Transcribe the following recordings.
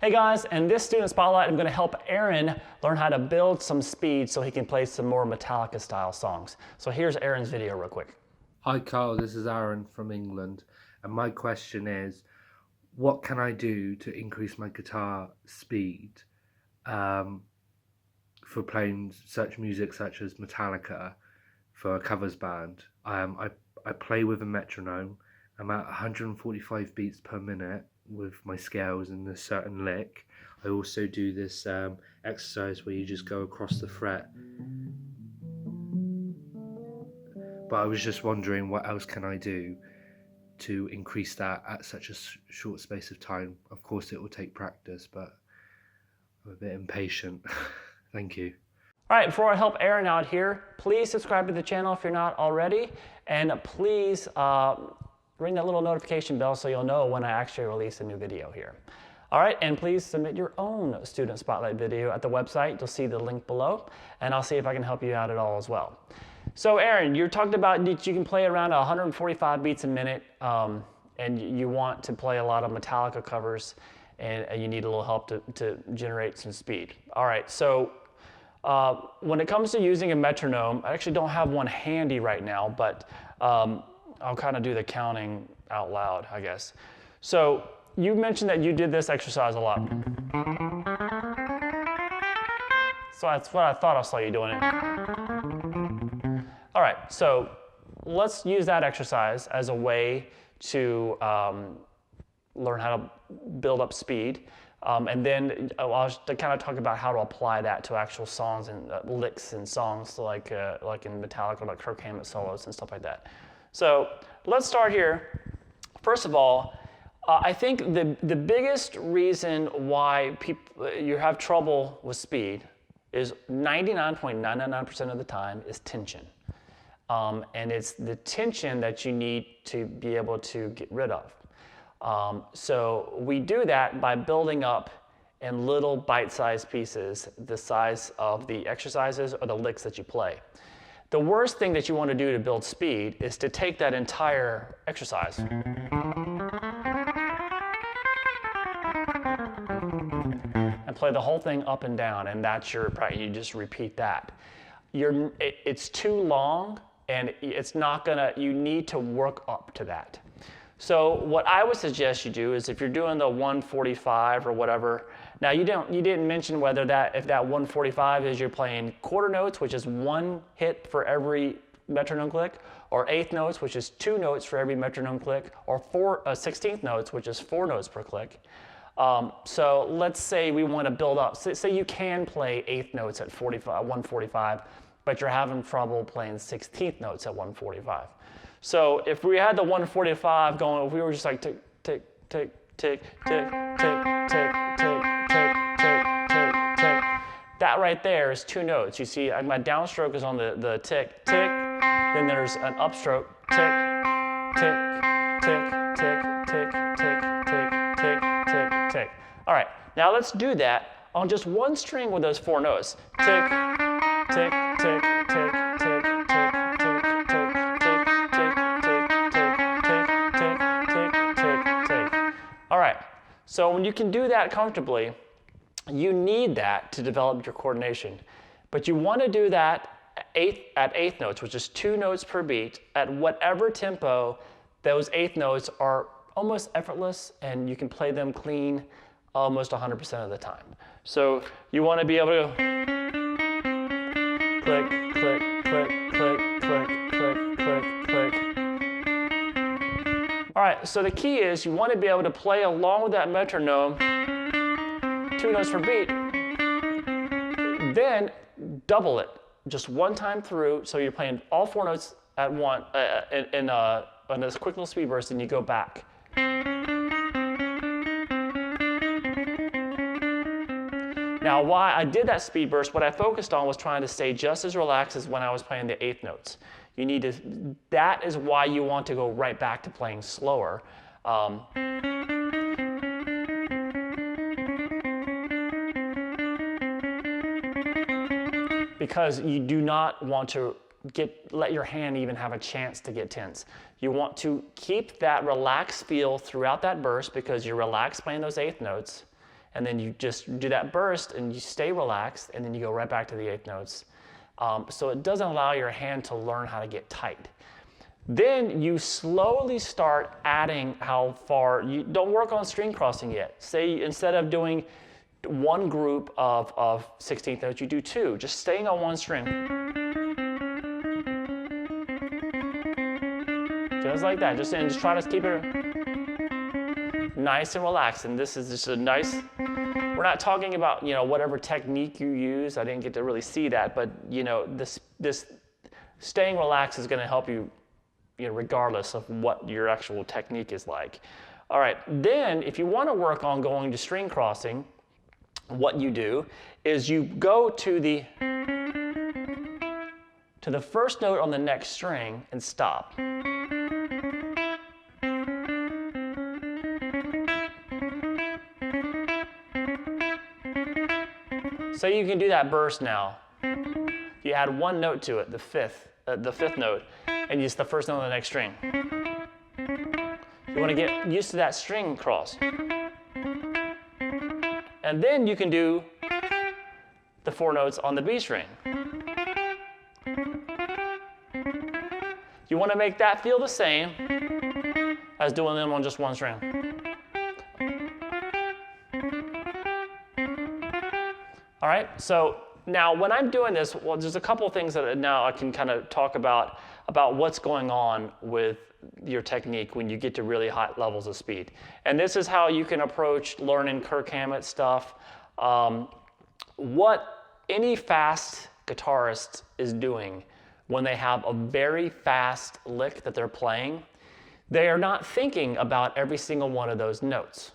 Hey guys, in this student spotlight, I'm going to help Aaron learn how to build some speed so he can play some more Metallica style songs. So here's Aaron's video real quick. Hi Carl, this is Aaron from England, and my question is, what can I do to increase my guitar speed for playing such music such as Metallica for a covers band? I play with a metronome. I'm at 145 beats per minute with my scales in a certain lick. I also do this exercise where you just go across the fret. But I was just wondering, what else can I do to increase that at such a short space of time? Of course it will take practice, but I'm a bit impatient. Thank you. All right, before I help Aaron out here, please subscribe to the channel if you're not already, and please ring that little notification bell so you'll know when I actually release a new video here. All right, and please submit your own Student Spotlight video at the website. You'll see the link below, and I'll see if I can help you out at all as well. So Aaron, you talked about that you can play around 145 beats a minute, and you want to play a lot of Metallica covers, and you need a little help to generate some speed. All right, so when it comes to using a metronome, I actually don't have one handy right now, but I'll kind of do the counting out loud, I guess. So you mentioned that you did this exercise a lot. So that's what I thought I saw you doing it. All right, so let's use that exercise as a way to learn how to build up speed. And then I'll kind of talk about how to apply that to actual songs and licks and songs like in Metallica, like Kirk Hammett solos and stuff like that. So let's start here. First of all, I think the biggest reason why you have trouble with speed is 99.999% of the time is tension. And it's the tension that you need to be able to get rid of. So we do that by building up in little bite-sized pieces the size of the exercises or the licks that you play. The worst thing that you want to do to build speed is to take that entire exercise and play the whole thing up and down, and that's your practice. You just repeat that. It's too long, and it's not gonna. You need to work up to that. So what I would suggest you do is if you're doing the 145 or whatever. Now you didn't mention whether if that 145 is you're playing quarter notes, which is one hit for every metronome click, or eighth notes, which is 2 notes for every metronome click, or 16th notes, which is 4 notes per click. So let's say we want to build up. Say you can play eighth notes at 145, but you're having trouble playing 16th notes at 145. So if we had the 145 going, if we were just like tick, tick, tick, tick, tick, tick, tick, tick, tick, tick, tick, tick, that right there is 2 notes. You see, my downstroke is on the tick, tick, then there's an upstroke, tick, tick, tick, tick, tick, tick, tick, tick, tick, tick. All right, now let's do that on just one string with those 4 notes. Tick, tick, tick, tick, tick, tick, tick, tick, tick, tick, tick, tick, tick, tick. All right, so when you can do that comfortably, you need that to develop your coordination. But you want to do that at eighth notes, which is 2 notes per beat, at whatever tempo. Those eighth notes are almost effortless, and you can play them clean almost 100% of the time. So you want to be able to click, click, click, click, click, click, click, click. All right, so the key is you want to be able to play along with that metronome, 2 notes per beat, then double it just one time through, so you're playing all 4 notes at once in this quick little speed burst, and you go back. Now, why I did that speed burst, what I focused on was trying to stay just as relaxed as when I was playing the eighth notes. You need to, that is why you want to go right back to playing slower. Because you do not want to let your hand even have a chance to get tense. You want to keep that relaxed feel throughout that burst because you're relaxed playing those eighth notes, And then you just do that burst and you stay relaxed, and then you go right back to the eighth notes. So it doesn't allow your hand to learn how to get tight. Then you slowly start adding how far. You don't work on string crossing yet. Say instead of doing one group of 16th notes, you do two, just staying on one string. Just like that, just try to keep it nice and relaxed. And this is just a nice, we're not talking about, whatever technique you use. I didn't get to really see that, but this staying relaxed is going to help you, regardless of what your actual technique is like. All right, then if you want to work on going to string crossing, what you do is you go to the first note on the next string and stop. So you can do that burst now. You add one note to it, the fifth note, and use the first note on the next string. You want to get used to that string cross. And then you can do the four notes on the B string. You want to make that feel the same as doing them on just one string. All right, so now when I'm doing this, well, there's a couple of things that now I can kind of talk about what's going on with your technique when you get to really high levels of speed. And this is how you can approach learning Kirk Hammett stuff. What any fast guitarist is doing when they have a very fast lick that they're playing, they are not thinking about every single one of those notes.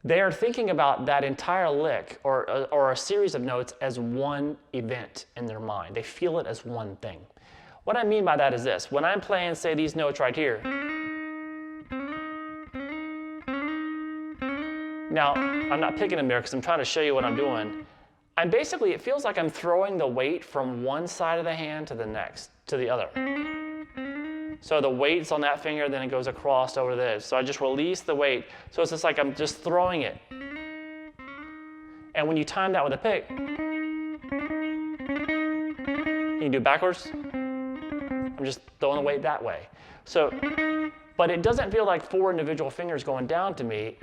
They are thinking about that entire lick or a series of notes as one event in their mind. They feel it as one thing. What I mean by that is this. When I'm playing, say, these notes right here. Now, I'm not picking them there because I'm trying to show you what I'm doing. Basically, it feels like I'm throwing the weight from one side of the hand to the next, to the other. So the weight's on that finger, then it goes across over this. So I just release the weight. So it's just like I'm just throwing it. And when you time that with a pick, you can do it backwards. I'm just throwing the weight that way. So, but it doesn't feel like four individual fingers going down to me.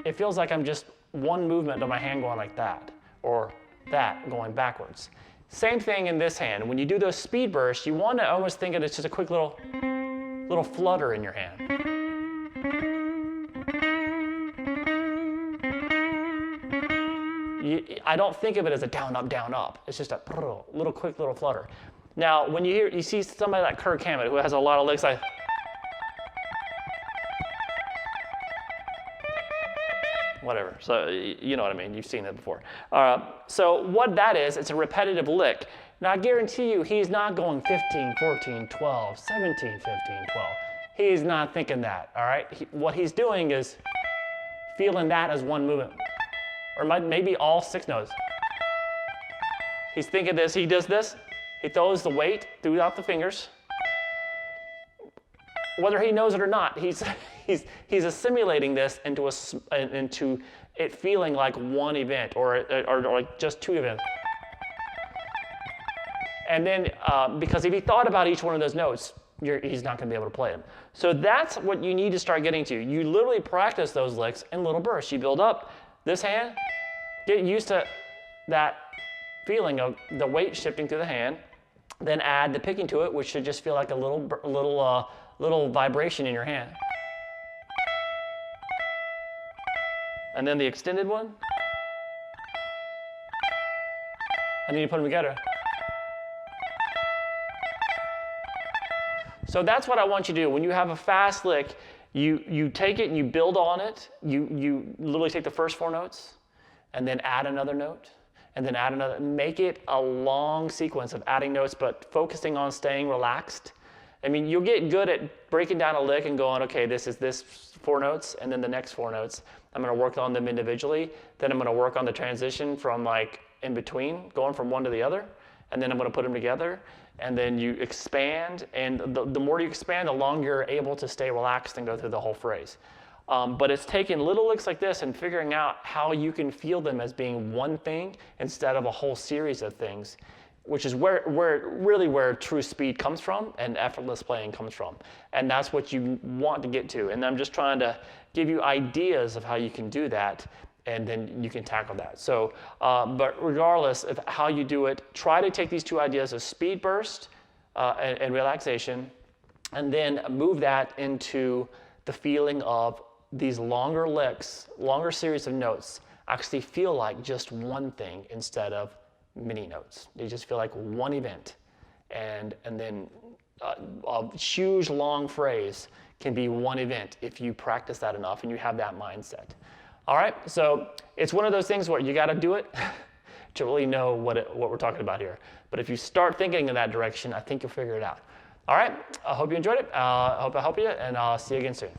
It feels like I'm just one movement of my hand going like that, or that going backwards. Same thing in this hand. When you do those speed bursts, you want to almost think of it as just a quick little flutter in your hand. I don't think of it as a down, up, down, up. It's just a little quick little flutter. Now, when you see somebody like Kirk Hammett who has a lot of licks like, whatever. So you know what I mean. You've seen it before. So what that is, it's a repetitive lick. Now I guarantee you he's not going 15, 14, 12, 17, 15, 12. He's not thinking that, all right? What he's doing is feeling that as one movement. Or maybe all six notes. He's thinking this, he does this. He throws the weight throughout the fingers. Whether he knows it or not, he's assimilating this into it feeling like one event or like just two events. And then, because if he thought about each one of those notes, he's not going to be able to play them. So that's what you need to start getting to. You literally practice those licks in little bursts. You build up this hand, get used to that feeling of the weight shifting through the hand, then add the picking to it, which should just feel like a little vibration in your hand. And then the extended one. And then you put them together. So that's what I want you to do. When you have a fast lick, you take it and you build on it. You literally take the first four notes and then add another note and then add another. Make it a long sequence of adding notes, but focusing on staying relaxed. I mean, you'll get good at breaking down a lick and going, okay, this is this four notes, and then the next four notes. I'm going to work on them individually. Then I'm going to work on the transition from like in between, going from one to the other. And then I'm going to put them together. And then you expand. And the more you expand, the longer you're able to stay relaxed and go through the whole phrase. But it's taking little licks like this and figuring out how you can feel them as being one thing instead of a whole series of things, which is where true speed comes from and effortless playing comes from. And that's what you want to get to. And I'm just trying to give you ideas of how you can do that, and then you can tackle that. So, but regardless of how you do it, try to take these two ideas of speed burst and relaxation, and then move that into the feeling of these longer licks, longer series of notes actually feel like just one thing instead of many notes. They just feel like one event. And then a huge long phrase can be one event if you practice that enough and you have that mindset. All right, so it's one of those things where you got to do it to really know what we're talking about here. But if you start thinking in that direction, I think you'll figure it out. All right, I hope you enjoyed it. I hope I helped you, and I'll see you again soon.